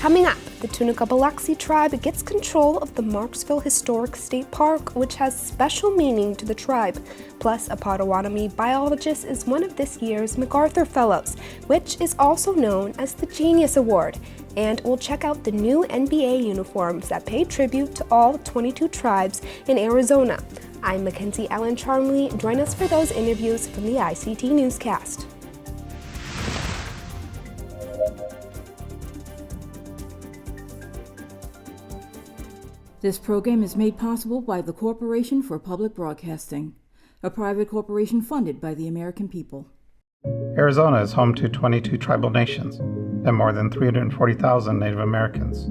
Coming up, the Tunica-Biloxi Tribe gets control of the Marksville Historic State Park, which has special meaning to the tribe. Plus, a Potowatami biologist is one of this year's MacArthur Fellows, which is also known as the Genius Award. And we'll check out the new NBA uniforms that pay tribute to all 22 tribes in Arizona. I'm Mackenzie Ellen Charmley. Join us for those interviews from the ICT Newscast. This program is made possible by the Corporation for Public Broadcasting, a private corporation funded by the American people. Arizona is home to 22 tribal nations and more than 340,000 Native Americans.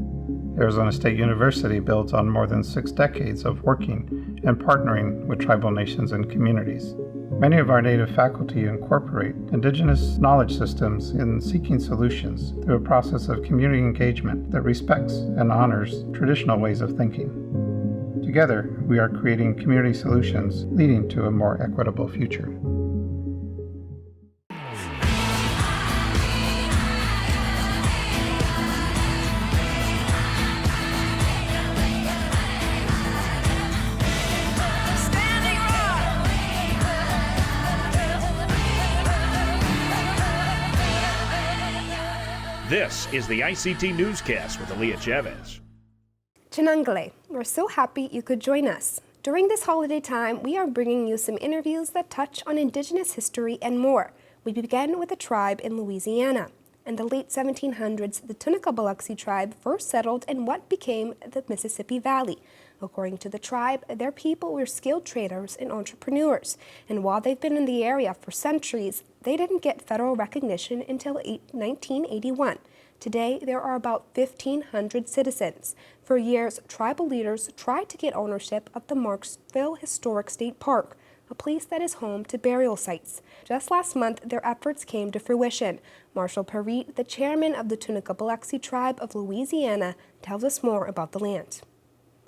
Arizona State University builds on more than 6 decades of working and partnering with tribal nations and communities. Many of our Native faculty incorporate Indigenous knowledge systems in seeking solutions through a process of community engagement that respects and honors traditional ways of thinking. Together, we are creating community solutions leading to a more equitable future. This is the ICT Newscast with Aaliyah Chavez. Chinangale, we're so happy you could join us. During this holiday time, we are bringing you some interviews that touch on Indigenous history and more. We begin with a tribe in Louisiana. In the late 1700s, the Tunica-Biloxi tribe first settled in what became the Mississippi Valley. According to the tribe, their people were skilled traders and entrepreneurs, and while they've been in the area for centuries, they didn't get federal recognition until 1981. Today, there are about 1,500 citizens. For years, tribal leaders tried to get ownership of the Marshall Historic State Park, a place that is home to burial sites. Just last month, their efforts came to fruition. Marshall Pierite, the chairman of the Tunica-Biloxi Tribe of Louisiana, tells us more about the land.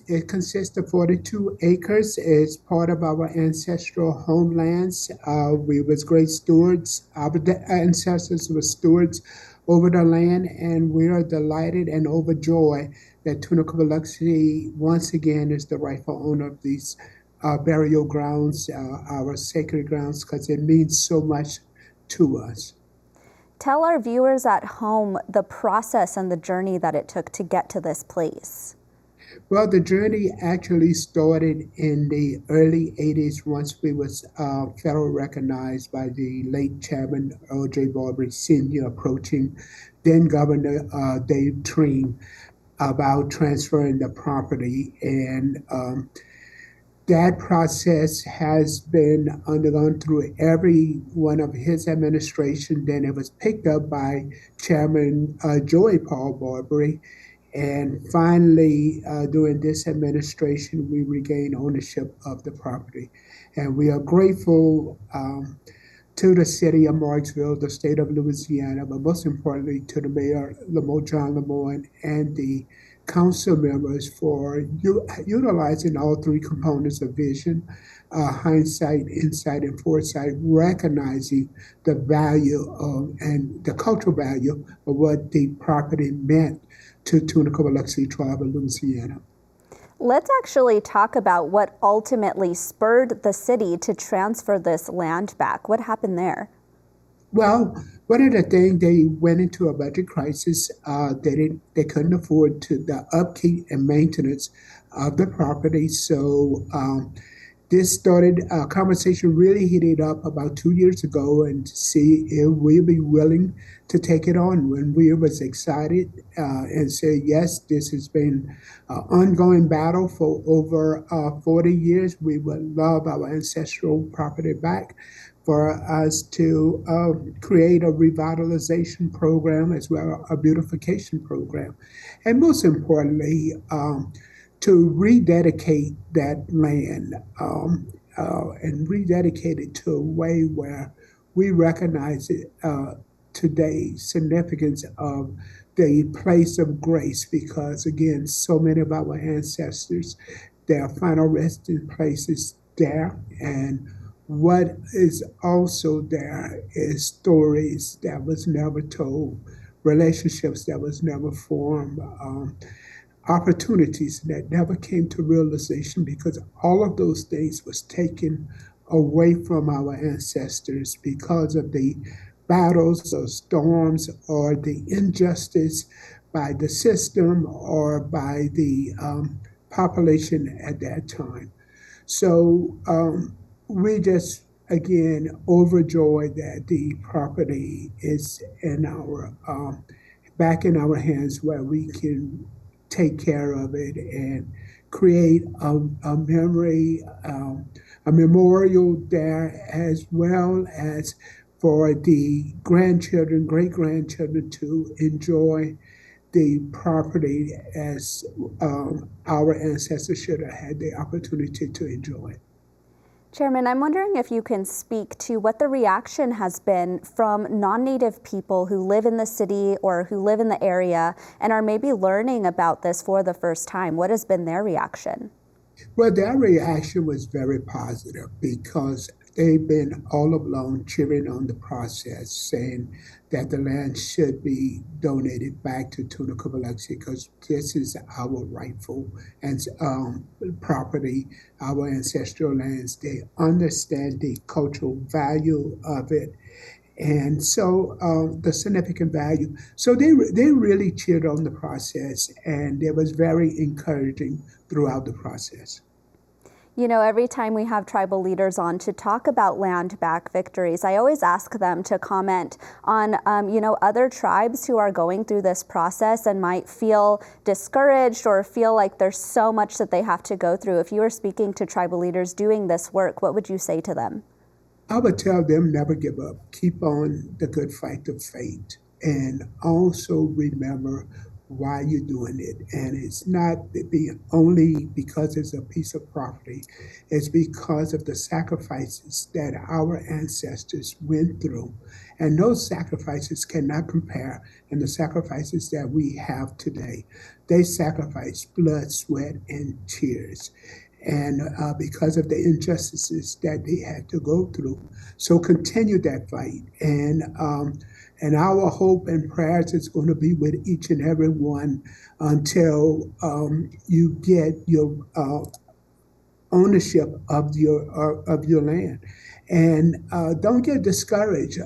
It consists of 42 acres. It's part of our ancestral homelands. We was great stewards. Our ancestors were stewards over the land, and we are delighted and overjoyed that Tunica-Biloxi once again is the rightful owner of these burial grounds, our sacred grounds, because it means so much to us. Tell our viewers at home the process and the journey that it took to get to this place. Well, the journey actually started in the early 80s once we was federally recognized by the late Chairman O.J. Barbary Sr. approaching then Governor Dave Treen about transferring the property. And that process has been undergone through every one of his administration. Then it was picked up by Chairman Joey Paul Barbary. And finally, during this administration, we regained ownership of the property. And we are grateful to the city of Marksville, the state of Louisiana, but most importantly to the mayor, John Lemoyne, and the council members for utilizing all 3 components of vision, hindsight, insight, and foresight, recognizing the value of and the cultural value of what the property meant to Tunica-Biloxi Tribe of Louisiana. Let's actually talk about what ultimately spurred the city to transfer this land back. What happened there? Well, one of the things, they went into a budget crisis. They couldn't afford the upkeep and maintenance of the property. So this started a conversation really heated up about 2 years ago, and to see if we'd be willing to take it on. When we was excited and said, yes, this has been an ongoing battle for over 40 years. We would love our ancestral property back, for us to create a revitalization program as well as a beautification program. And most importantly, to rededicate that land and rededicate it to a way where we recognize it today, significance of the place of grace, because again, so many of our ancestors, their final resting place is there, and what is also there is stories that was never told, relationships that was never formed, opportunities that never came to realization because all of those things was taken away from our ancestors because of the battles or storms or the injustice by the system or by the population at that time. So we just, again, overjoyed that the property is in our back in our hands where we can take care of it and create a memory, a memorial there, as well as for the grandchildren, great grandchildren to enjoy the property as our ancestors should have had the opportunity to enjoy it. Chairman, I'm wondering if you can speak to what the reaction has been from non-Native people who live in the city or who live in the area and are maybe learning about this for the first time. What has been their reaction? Well, their reaction was very positive because they've been all along cheering on the process, saying that the land should be donated back to Tunica-Biloxi because this is our rightful and property, our ancestral lands. They understand the cultural value of it, and so the significant value. So they really cheered on the process, and it was very encouraging throughout the process. You know, every time we have tribal leaders on to talk about land back victories, I always ask them to comment on, other tribes who are going through this process and might feel discouraged or feel like there's so much that they have to go through. If you were speaking to tribal leaders doing this work, what would you say to them? I would tell them never give up. Keep on the good fight of faith. And also remember why you're doing it. And it's not only because it's a piece of property, it's because of the sacrifices that our ancestors went through. And those sacrifices cannot compare in the sacrifices that we have today. They sacrificed blood, sweat, and tears. And because of the injustices that they had to go through. So continue that fight. And our hope and prayers is going to be with each and every one until you get your ownership of your land. And don't get discouraged.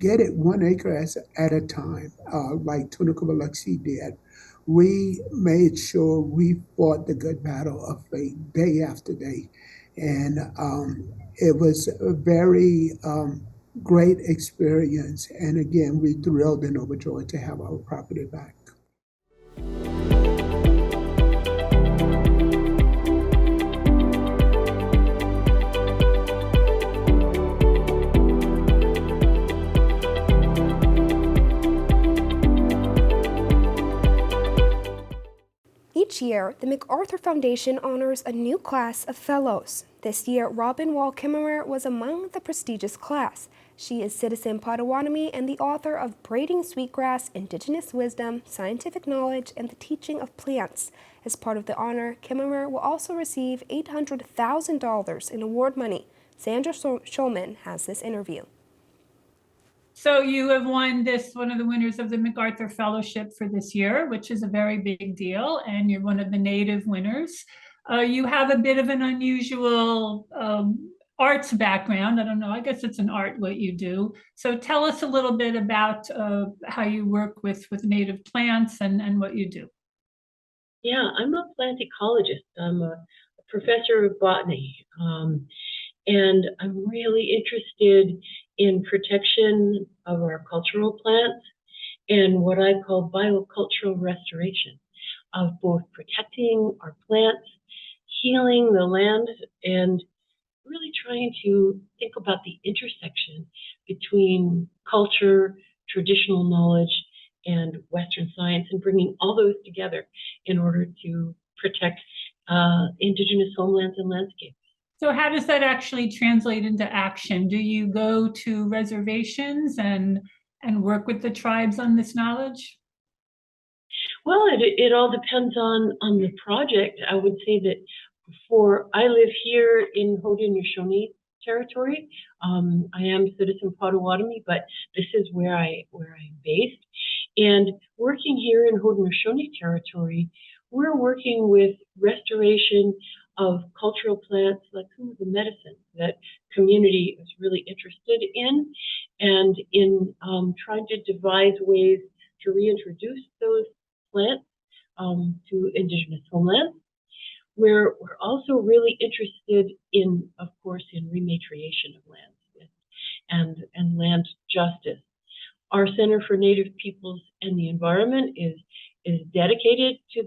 Get it 1 acre at a time, like Tunica-Biloxi did. We made sure we fought the good battle of faith day after day. And it was a very great experience. And again, we thrilled and overjoyed to have our property back. Each year, the MacArthur Foundation honors a new class of fellows. This year, Wall Kimmerer was among the prestigious class. She is Citizen Potawatomi and the author of Braiding Sweetgrass, Indigenous Wisdom, Scientific Knowledge, and the Teaching of Plants. As part of the honor, Kimmerer will also receive $800,000 in award money. Sandra Schulman has this interview. So you have won one of the winners of the MacArthur Fellowship for this year, which is a very big deal, and you're one of the native winners. You have a bit of an unusual arts background. I don't know, I guess it's an art what you do. So tell us a little bit about how you work with native plants and what you do. Yeah, I'm a plant ecologist. I'm a professor of botany. And I'm really interested in protection of our cultural plants and what I call biocultural restoration of both protecting our plants, healing the land, and really trying to think about the intersection between culture, traditional knowledge, and Western science, and bringing all those together in order to protect indigenous homelands and landscapes. So how does that actually translate into action? Do you go to reservations and work with the tribes on this knowledge? Well, it all depends on the project. I would say that I live here in Haudenosaunee territory. I am Citizen Potawatomi, but this is where I'm based. And working here in Haudenosaunee territory, we're working with restoration of cultural plants, like some of the medicines that community is really interested in, and in trying to devise ways to reintroduce those plants to indigenous homelands. We're also really interested in, of course, in rematriation of lands and land justice. Our Center for Native Peoples and the Environment is dedicated to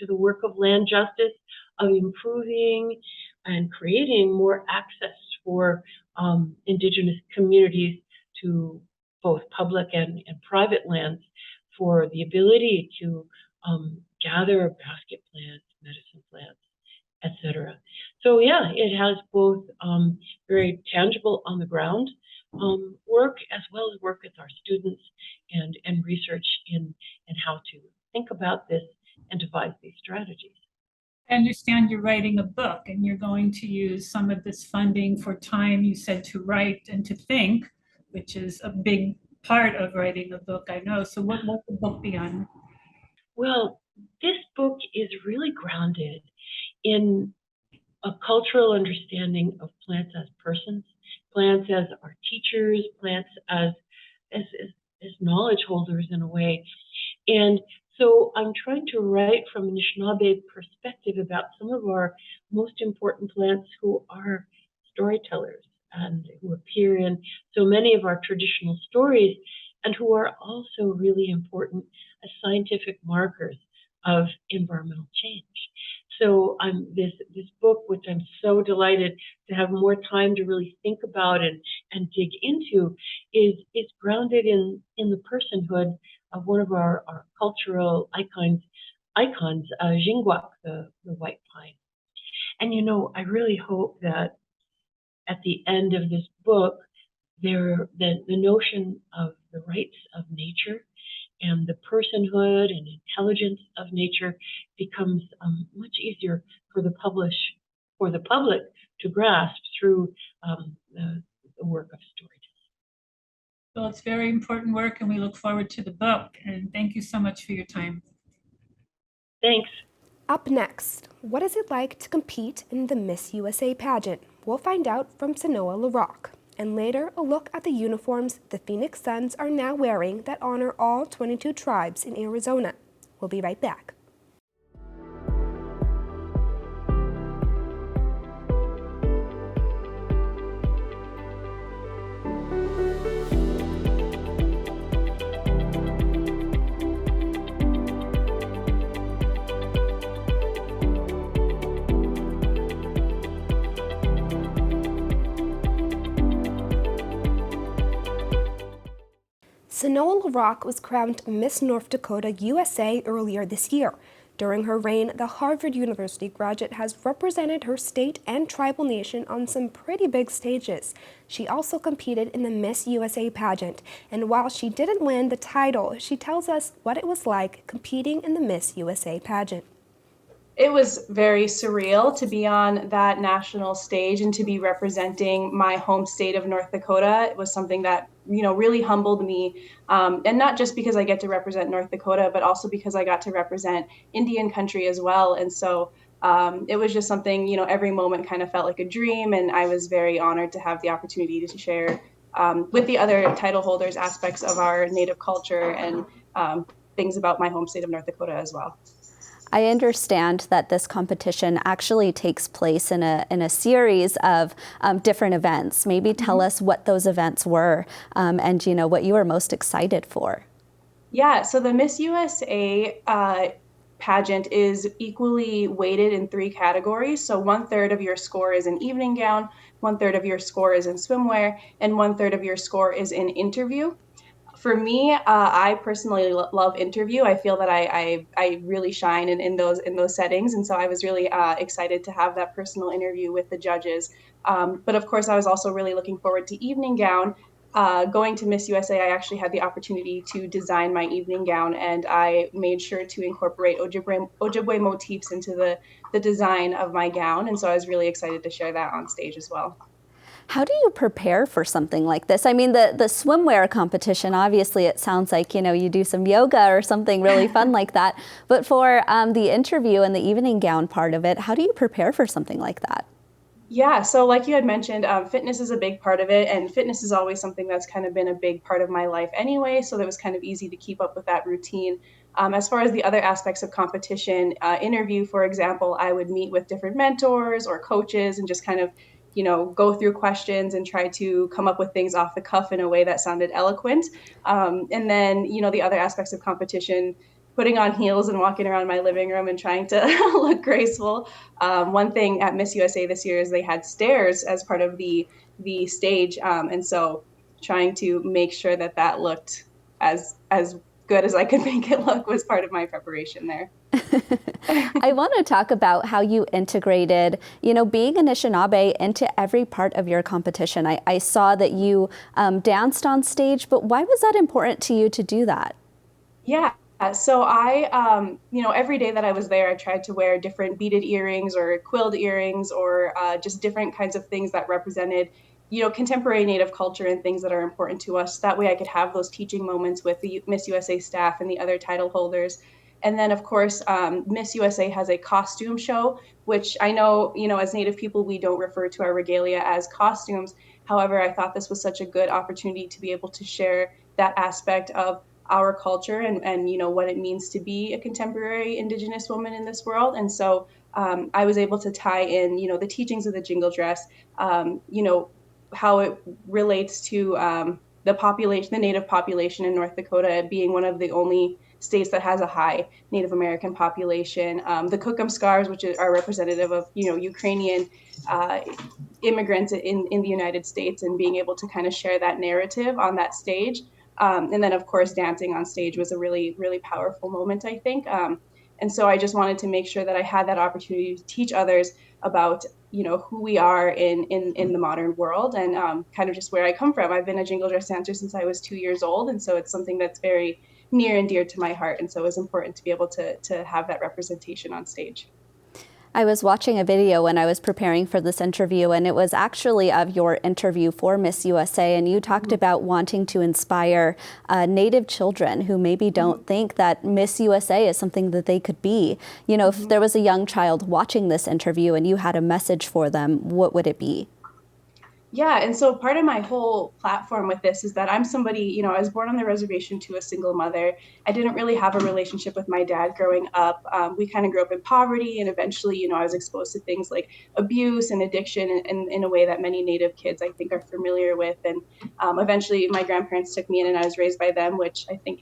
the work of land justice, of improving and creating more access for indigenous communities to both public and private lands, for the ability to gather basket plants, medicine plants, etc. So yeah, it has both very tangible on the ground work, as well as work with our students and research in how to think about this and devise these strategies. I understand you're writing a book and you're going to use some of this funding for time, you said, to write and to think, which is a big part of writing a book, I know. So what will the book be on? Well, this book is really grounded in a cultural understanding of plants as persons, plants as our teachers, plants as knowledge holders in a way. And so I'm trying to write from an Anishinaabe perspective about some of our most important plants who are storytellers and who appear in so many of our traditional stories, and who are also really important as scientific markers of environmental change. So this book, which I'm so delighted to have more time to really think about and dig into, is grounded in the personhood of one of our cultural icons, Jingwak, the white pine. And I really hope that at the end of this book, the notion of the rights of nature and the personhood and intelligence of nature becomes much easier for the public to grasp through the work of storytelling. Well, it's very important work, and we look forward to the book. And thank you so much for your time. Thanks. Up next, what is it like to compete in the Miss USA pageant? We'll find out from Sanoa LaRock. And later, a look at the uniforms the Phoenix Suns are now wearing that honor all 22 tribes in Arizona. We'll be right back. Sanoa LaRock was crowned Miss North Dakota USA earlier this year. During her reign, the Harvard University graduate has represented her state and tribal nation on some pretty big stages. She also competed in the Miss USA pageant, and while she didn't win the title, she tells us what it was like competing in the Miss USA pageant. It was very surreal to be on that national stage and to be representing my home state of North Dakota. It was something that, really humbled me. And not just because I get to represent North Dakota, but also because I got to represent Indian country as well. And so it was just something, every moment kind of felt like a dream. And I was very honored to have the opportunity to share with the other title holders aspects of our Native culture and things about my home state of North Dakota as well. I understand that this competition actually takes place in a series of different events. Maybe tell us what those events were and what you were most excited for. Yeah, so the Miss USA pageant is equally weighted in 3 categories. So 1/3 of your score is in evening gown, 1/3 of your score is in swimwear, and 1/3 of your score is in interview. For me, I personally love interview. I feel that I really shine in those settings, and so I was really excited to have that personal interview with the judges. But of course, I was also really looking forward to evening gown. Going to Miss USA, I actually had the opportunity to design my evening gown, and I made sure to incorporate Ojibwe motifs into the design of my gown, and so I was really excited to share that on stage as well. How do you prepare for something like this? I mean, the swimwear competition, obviously it sounds like, you do some yoga or something really fun like that. But for the interview and the evening gown part of it, how do you prepare for something like that? Yeah, so like you had mentioned, fitness is a big part of it, and fitness is always something that's kind of been a big part of my life anyway, so that was kind of easy to keep up with that routine. As far as the other aspects of competition, interview, for example, I would meet with different mentors or coaches and just kind of, go through questions and try to come up with things off the cuff in a way that sounded eloquent. And then, the other aspects of competition, putting on heels and walking around my living room and trying to look graceful. One thing at Miss USA this year is they had stairs as part of the stage, and so trying to make sure that looked as good as I could make it look was part of my preparation there. I want to talk about how you integrated, being Anishinaabe into every part of your competition. I saw that you danced on stage, but why was that important to you to do that? Yeah. So I, every day that I was there, I tried to wear different beaded earrings or quilled earrings or just different kinds of things that represented, contemporary Native culture and things that are important to us. That way I could have those teaching moments with the Miss USA staff and the other title holders. And then, of course, Miss USA has a costume show, which I know, as Native people, we don't refer to our regalia as costumes. However, I thought this was such a good opportunity to be able to share that aspect of our culture and what it means to be a contemporary Indigenous woman in this world. And so I was able to tie in, the teachings of the jingle dress, how it relates to the Native population in North Dakota being one of the only states that has a high Native American population. The Kukum scarves, which are representative of, Ukrainian immigrants in the United States, and being able to kind of share that narrative on that stage. And then, of course, dancing on stage was a really, really powerful moment, I think. And so I just wanted to make sure that I had that opportunity to teach others about, who we are in the modern world and kind of just where I come from. I've been a jingle dress dancer since I was 2 years old. And so it's something that's very near and dear to my heart. And so it was important to be able to have that representation on stage. I was watching a video when I was preparing for this interview, and it was actually of your interview for Miss USA, and you talked about wanting to inspire Native children who maybe don't think that Miss USA is something that they could be. If there was a young child watching this interview and you had a message for them, what would it be? Yeah, and so part of my whole platform with this is that I'm somebody, I was born on the reservation to a single mother. I didn't really have a relationship with my dad growing up. We kind of grew up in poverty, and eventually, I was exposed to things like abuse and addiction in a way that many Native kids, I think, are familiar with. And eventually, my grandparents took me in, and I was raised by them, which I think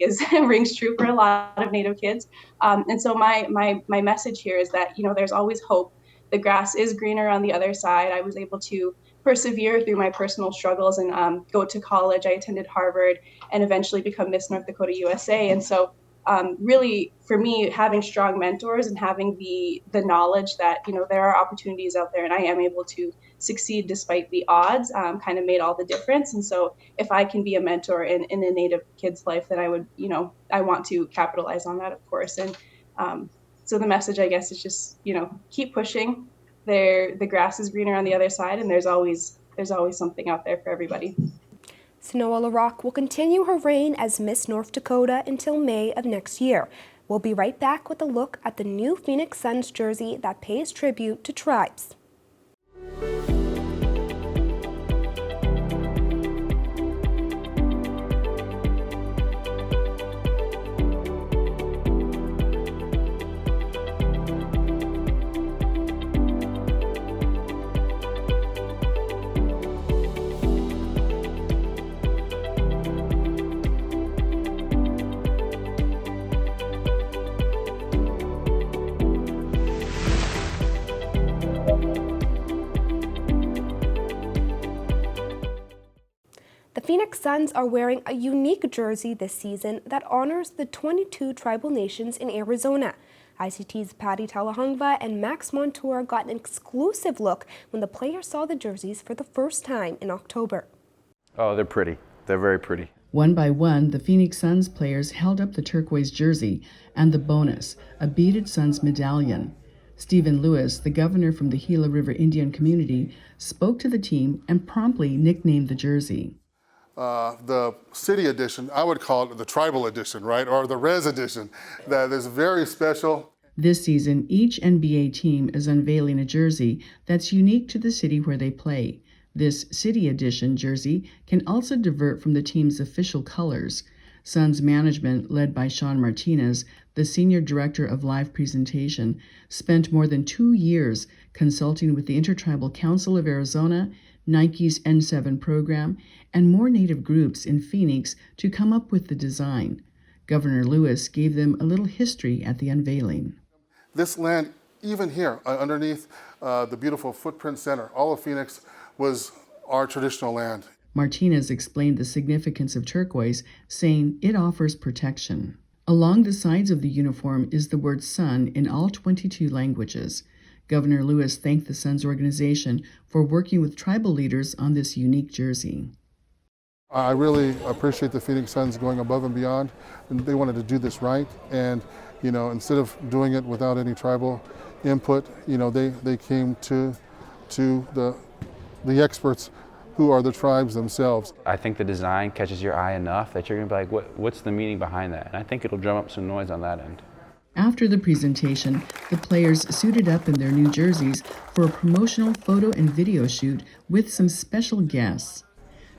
rings true for a lot of Native kids. And so my message here is that, there's always hope. The grass is greener on the other side. I was able to persevere through my personal struggles and go to college. I attended Harvard and eventually become Miss North Dakota USA. And so really, for me, having strong mentors and having the knowledge that, there are opportunities out there and I am able to succeed despite the odds kind of made all the difference. And so if I can be a mentor in a Native kid's life, then I would, I want to capitalize on that, of course. And so the message, I guess, is just, keep pushing. The grass is greener on the other side, and there's always something out there for everybody. Sonoa LaRock will continue her reign as Miss North Dakota until May of next year. We'll be right back with a look at the new Phoenix Suns jersey that pays tribute to tribes. The Phoenix Suns are wearing a unique jersey this season that honors the 22 tribal nations in Arizona. ICT's Patty Talahungva and Max Montour got an exclusive look when the players saw the jerseys for the first time in October. Oh, they're pretty. They're very pretty. One by one, the Phoenix Suns players held up the turquoise jersey and the bonus, a beaded Suns medallion. Stephen Lewis, the governor from the Gila River Indian community, spoke to the team and promptly nicknamed the jersey. The city edition, I would call it the tribal edition, right? Or the res edition. That is very special. This season, each NBA team is unveiling a jersey that's unique to the city where they play. This city edition jersey can also divert from the team's official colors. Suns management, led by Sean Martinez, the senior director of live presentation, spent more than 2 years consulting with the Intertribal Council of Arizona, Nike's N7 program, and more Native groups in Phoenix to come up with the design. Governor Lewis gave them a little history at the unveiling. This land, even here, underneath the beautiful Footprint Center, all of Phoenix was our traditional land. Martinez explained the significance of turquoise, saying it offers protection. Along the sides of the uniform is the word sun in all 22 languages. Governor Lewis thanked the Suns organization for working with tribal leaders on this unique jersey. I really appreciate the Phoenix Suns going above and beyond. And they wanted to do this right. And, instead of doing it without any tribal input, they came to the experts who are the tribes themselves. I think the design catches your eye enough that you're going to be like, what's the meaning behind that? And I think it'll drum up some noise on that end. After the presentation, the players suited up in their new jerseys for a promotional photo and video shoot with some special guests.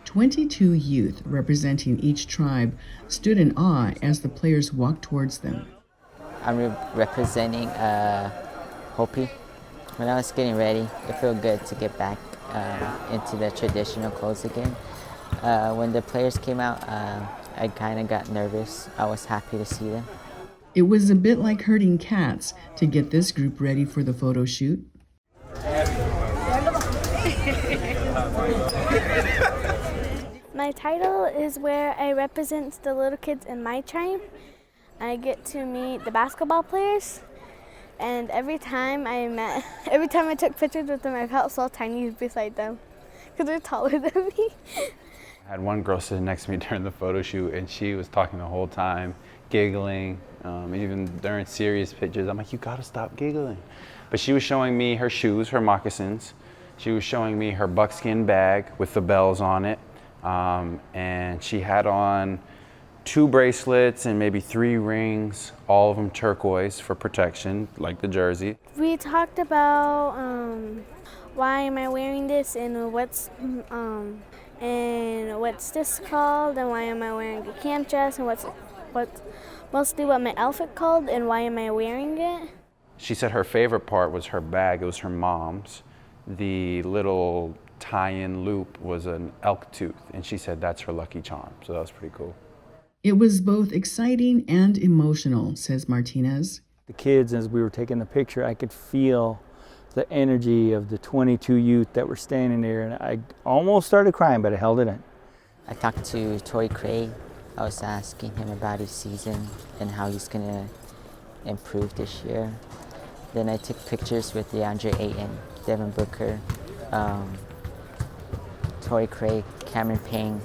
22 youth representing each tribe stood in awe as the players walked towards them. I'm representing Hopi. When I was getting ready, it felt good to get back into the traditional clothes again. When the players came out, I kind of got nervous. I was happy to see them. It was a bit like herding cats to get this group ready for the photo shoot. My title is where I represent the little kids in my tribe. I get to meet the basketball players, and every time I took pictures with them, I felt so tiny beside them because they're taller than me. I had one girl sitting next to me during the photo shoot, and she was talking the whole time, giggling, even during serious pictures. I'm like, you gotta stop giggling. But she was showing me her shoes, her moccasins. She was showing me her buckskin bag with the bells on it. And she had on 2 bracelets and maybe 3 rings, all of them turquoise for protection, like the jersey. We talked about why am I wearing this and what's this called and why am I wearing a camp dress and what's mostly what my outfit called and why am I wearing it. She said her favorite part was her bag. It was her mom's. The little tie-in loop was an elk tooth, and she said that's her lucky charm, so that was pretty cool. It was both exciting and emotional, says Martinez. The kids, as we were taking the picture, I could feel the energy of the 22 youth that were standing there, and I almost started crying, but I held it in. I talked to Torrey Craig. I was asking him about his season and how he's going to improve this year. Then I took pictures with DeAndre Ayton, Devin Booker, Torrey Craig, Cameron Payne.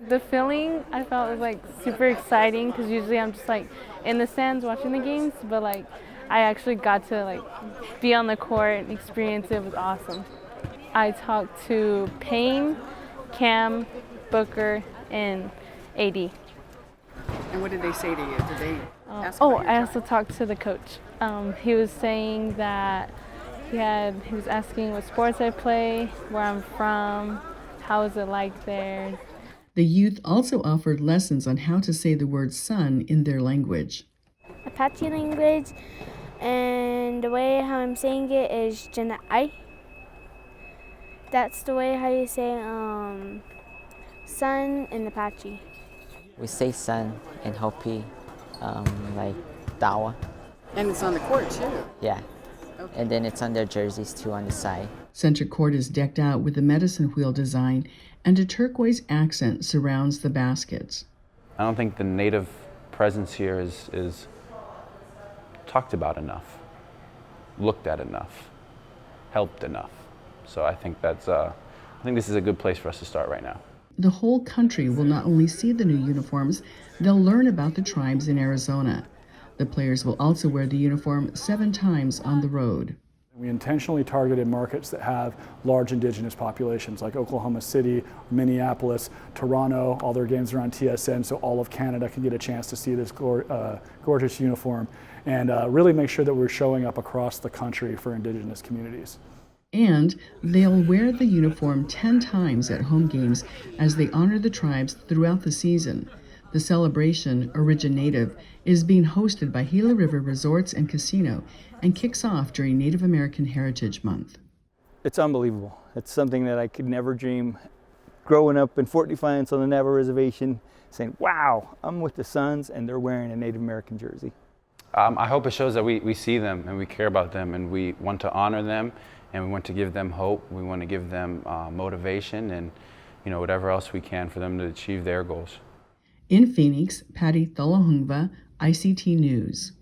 The feeling I felt was like super exciting because usually I'm just like in the stands watching the games, but like I actually got to like be on the court and experience it. It was awesome. I talked to Payne, Cam, Booker, and AD. And what did they say to you? Did they ask I also talked to the coach. He was saying that he was asking what sports I play, where I'm from, how is it like there. The youth also offered lessons on how to say the word sun in their language. Apache language, and the way how I'm saying it is Jana'ai. That's the way how you say sun in Apache. We say sun in Hopi, like Dawa. And it's on the court too? Yeah. Okay. And then it's on their jerseys too on the side. Center court is decked out with a medicine wheel design, and a turquoise accent surrounds the baskets. I don't think the Native presence here is talked about enough, looked at enough, helped enough. So I think this is a good place for us to start right now. The whole country will not only see the new uniforms, they'll learn about the tribes in Arizona. The The players will also wear the uniform 7 times on the road. We intentionally targeted markets that have large Indigenous populations like Oklahoma City, Minneapolis, Toronto. All their games are on TSN, so all of Canada can get a chance to see this gorgeous uniform, and really make sure that we're showing up across the country for Indigenous communities. And they'll wear the uniform 10 times at home games as they honor the tribes throughout the season. The celebration, Originative, is being hosted by Gila River Resorts and Casino and kicks off during Native American Heritage Month. It's unbelievable. It's something that I could never dream. Growing up in Fort Defiance on the Navajo Reservation, saying, wow, I'm with the Sons and they're wearing a Native American jersey. I hope it shows that we see them and we care about them and we want to honor them and we want to give them hope. We want to give them motivation and whatever else we can for them to achieve their goals. In Phoenix, Patty Thalahungva, ICT News.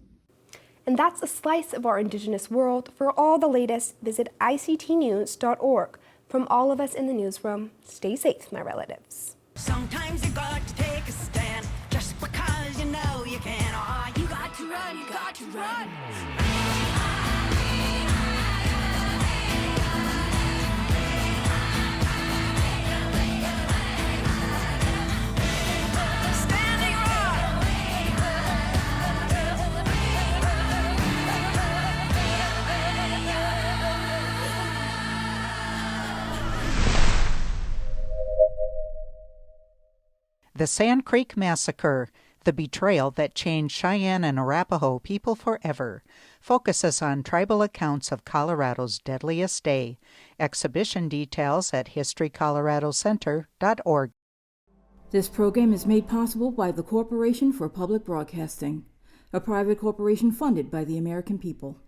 And that's a slice of our Indigenous world. For all the latest, visit ictnews.org. From all of us in the newsroom, stay safe, my relatives. Sometimes you got to take a stand just because you know you can. Oh, you got to run, you got to run. The Sand Creek Massacre, the betrayal that changed Cheyenne and Arapaho people forever, focuses on tribal accounts of Colorado's deadliest day. Exhibition details at historycoloradocenter.org. This program is made possible by the Corporation for Public Broadcasting, a private corporation funded by the American people.